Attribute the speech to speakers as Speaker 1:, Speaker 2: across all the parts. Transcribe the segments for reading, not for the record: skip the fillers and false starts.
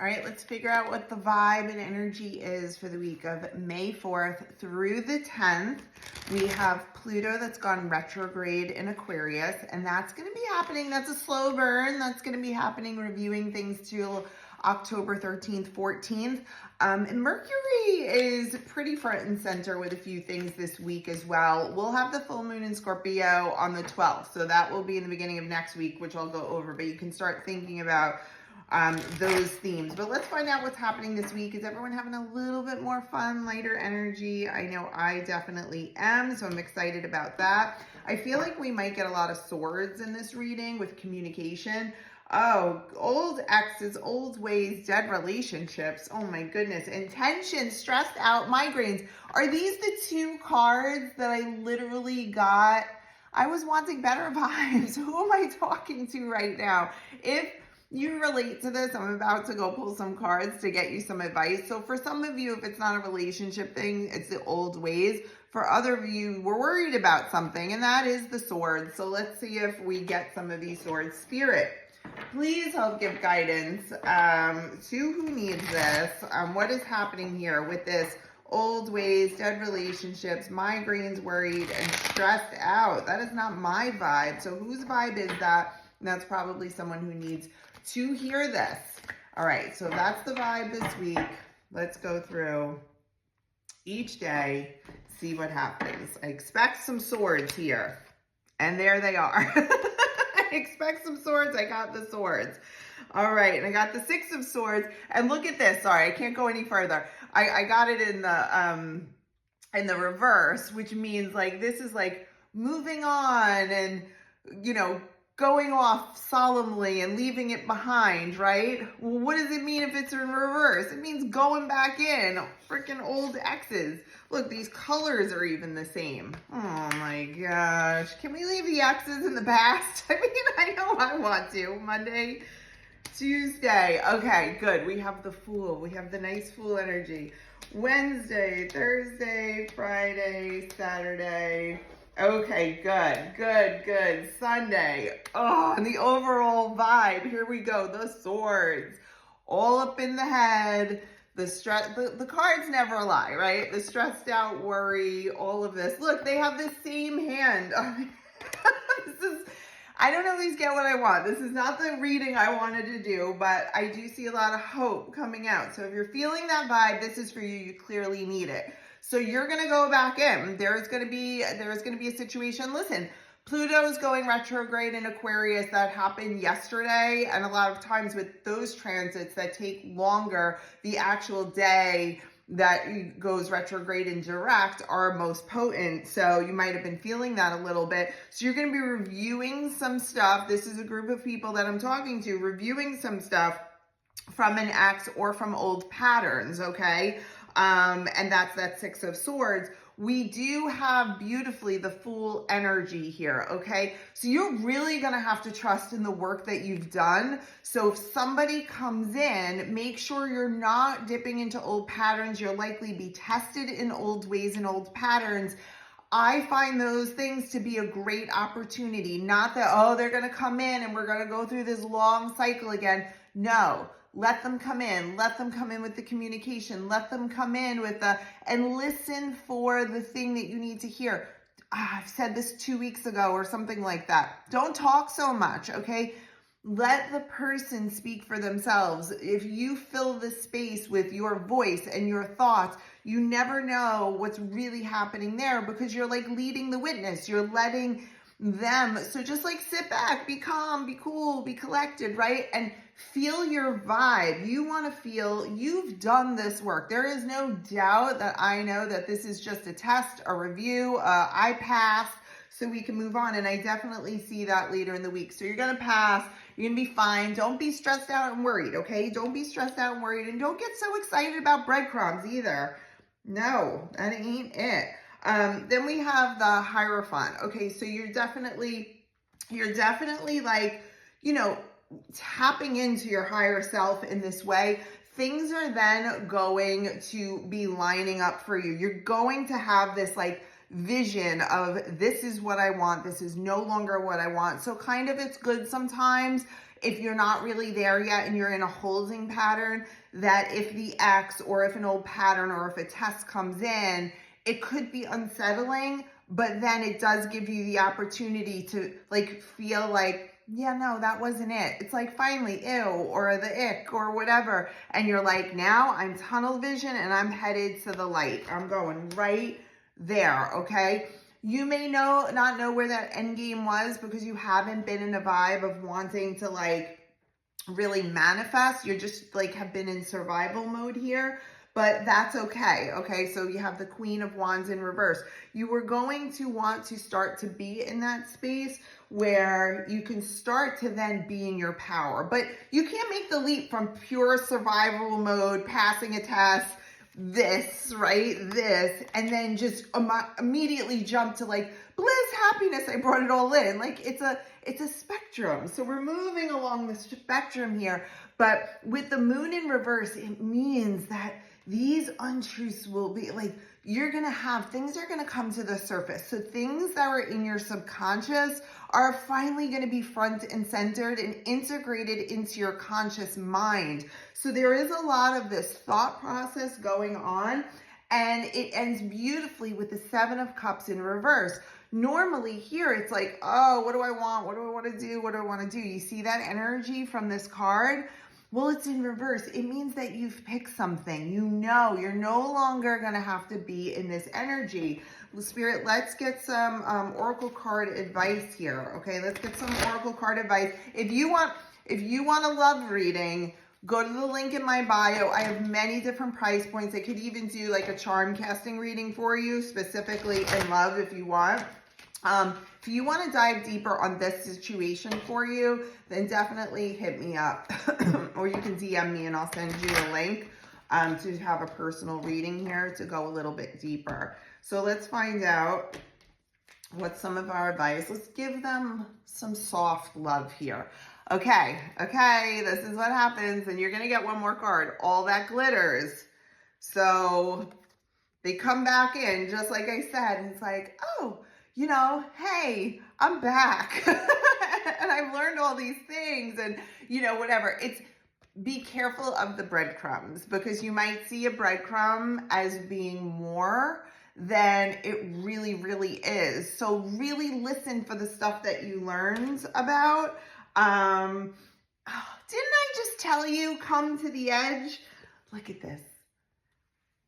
Speaker 1: All right, let's figure out what the vibe and energy is for the week of May 4th through the 10th. We have Pluto that's gone retrograde in Aquarius, and that's going to be happening. That's a slow burn. That's going to be happening, reviewing things till October 13th, 14th. And Mercury is pretty front and center with a few things this week as well. We'll have the full moon in Scorpio on the 12th. So that will be in the beginning of next week, which I'll go over, but you can start thinking about those themes. But let's find out what's happening this week. Is everyone having a little bit more fun, lighter energy? I know I definitely am, so I'm excited about that. I feel like we might get a lot of swords in this reading with communication. Oh, old exes, old ways, dead relationships. Oh my goodness. Intention, stressed out, migraines. Are these the two cards that I literally got? I was wanting better vibes. Who am I talking to right now? If you relate to this, I'm about to go pull some cards to get you some advice. So for some of you, if it's not a relationship thing, it's the old ways. For other of you, we're worried about something, and that is the swords. So let's see if we get some of these swords. Spirit, please help give guidance to who needs this. What is happening here with this old ways, dead relationships, migraines, worried, and stressed out? That is not my vibe. So whose vibe is that? And that's probably someone who needs to hear this. All right, so that's the vibe this week. Let's go through each day, see what happens. I expect some swords here, and there they are. I expect some swords. I got the swords. All right, and I got the Six of Swords. And look at this. Sorry, I can't go any further. I got it in the reverse, which means like this is like moving on and, you know, going off solemnly and leaving it behind, right? Well, what does it mean if it's in reverse? It means going back in. Freaking old exes. Look, these colors are even the same. Oh my gosh. Can we leave the exes in the past? I mean, I know I want to. Monday, Tuesday. Okay, good. We have the Fool. We have the nice Fool energy. Wednesday, Thursday, Friday, Saturday. Okay, good. Sunday. Oh, and the overall vibe. Here we go. The swords. All up in the head. The stress, the cards never lie, right? The stressed out worry, all of this. Look, they have the same hand. I don't always get what I want. This is not the reading I wanted to do, but I do see a lot of hope coming out. So if you're feeling that vibe, this is for you. You clearly need it. So you're going to go back in. There's going to be a situation. Listen, Pluto's going retrograde in Aquarius. That happened yesterday. And a lot of times with those transits that take longer, the actual day that goes retrograde and direct are most potent. So you might have been feeling that a little bit. So you're going to be reviewing some stuff. This is a group of people that I'm talking to, reviewing some stuff from an ex or from old patterns, okay? And that's that Six of Swords. We do have beautifully the Fool energy here, okay? So you're really going to have to trust in the work that you've done. So if somebody comes in, make sure you're not dipping into old patterns. You'll likely be tested in old ways and old patterns. I find those things to be a great opportunity. Not that, oh, they're going to come in and we're going to go through this long cycle again. No. Let them come in. Let them come in with the communication. Let them come in with and listen for the thing that you need to hear. I've said this 2 weeks ago or something like that. Don't talk so much, okay? Let the person speak for themselves. If you fill the space with your voice and your thoughts, you never know what's really happening there because you're like leading the witness. You're letting them. So just like sit back, be calm, be cool, be collected, right? And feel your vibe. You want to feel you've done this work. There is no doubt that I know that this is just a test, a review. I passed, so we can move on. And I definitely see that later in the week. So you're going to pass. You're going to be fine. Don't be stressed out and worried, okay? Don't be stressed out and worried. And don't get so excited about breadcrumbs either. No, that ain't it. Then we have the Hierophant. Okay, so you're definitely like, you know, tapping into your higher self in this way. Things are then going to be lining up for you. You're going to have this like vision of this is what I want. This is no longer what I want. So kind of it's good sometimes if you're not really there yet and you're in a holding pattern, that if the ex or if an old pattern or if a test comes in, it could be unsettling, but then it does give you the opportunity to like feel like, yeah, no, that wasn't it. It's like finally, ew, or the ick or whatever. And you're like, now I'm tunnel vision and I'm headed to the light. I'm going right there, okay? You may not know where that end game was because you haven't been in a vibe of wanting to like really manifest. You're just like have been in survival mode here, but that's okay. Okay, so you have the Queen of Wands in reverse. You were going to want to start to be in that space where you can start to then be in your power, but you can't make the leap from pure survival mode, passing a test, this, right? This, and then just immediately jump to like bliss, happiness. I brought it all in. Like it's a spectrum. So we're moving along the spectrum here, but with the moon in reverse, it means that these untruths will be like, you're going to have, things are going to come to the surface. So things that were in your subconscious are finally going to be front and centered and integrated into your conscious mind. So there is a lot of this thought process going on, and it ends beautifully with the Seven of Cups in reverse. Normally here, it's like, oh, what do I want? What do I want to do? What do I want to do? You see that energy from this card? Well, it's in reverse. It means that you've picked something. You know, you're no longer going to have to be in this energy. Spirit, let's get some oracle card advice here. Okay, let's get some oracle card advice. If you want a love reading, go to the link in my bio. I have many different price points. I could even do like a charm casting reading for you, specifically in love if you want. If you want to dive deeper on this situation for you, then definitely hit me up or you can DM me and I'll send you a link to have a personal reading here to go a little bit deeper. So let's find out what's some of our advice. Let's give them some soft love here. Okay, this is what happens, and you're going to get one more card. All that glitters. So they come back in, just like I said, and it's like, oh, you know, hey, I'm back. And I've learned all these things and, you know, whatever. It's be careful of the breadcrumbs because you might see a breadcrumb as being more than it really, really is. So really listen for the stuff that you learned about. Didn't I just tell you, come to the edge? Look at this.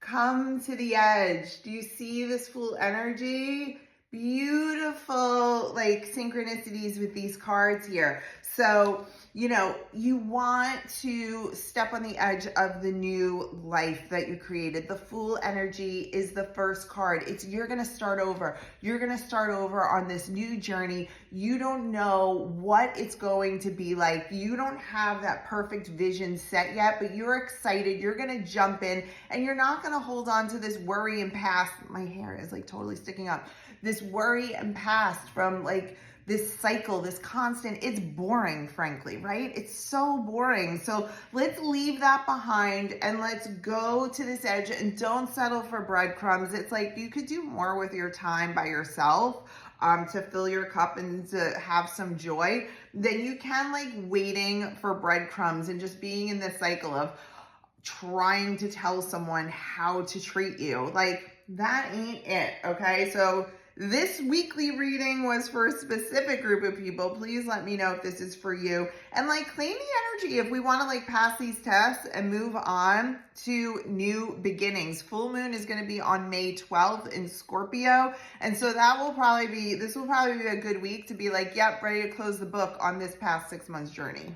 Speaker 1: Come to the edge. Do you see this full energy? Beautiful like synchronicities with these cards here. So, you know, you want to step on the edge of the new life that you created. The Fool energy is the first card. It's you're going to start over. You're going to start over on this new journey. You don't know what it's going to be like. You don't have that perfect vision set yet, but you're excited. You're going to jump in and you're not going to hold on to this worry and past. My hair is like totally sticking up. This worry and past from like this cycle, this constant, it's boring, frankly, right? It's so boring. So let's leave that behind and let's go to this edge and don't settle for breadcrumbs. It's like you could do more with your time by yourself to fill your cup and to have some joy than you can like waiting for breadcrumbs and just being in this cycle of trying to tell someone how to treat you. Like that ain't it, okay? So this weekly reading was for a specific group of people. Please let me know if this is for you. And like claim the energy if we want to like pass these tests and move on to new beginnings. Full moon is going to be on May 12th in Scorpio. And so that will probably be, this will probably be a good week to be like, yep, ready to close the book on this past 6 months journey.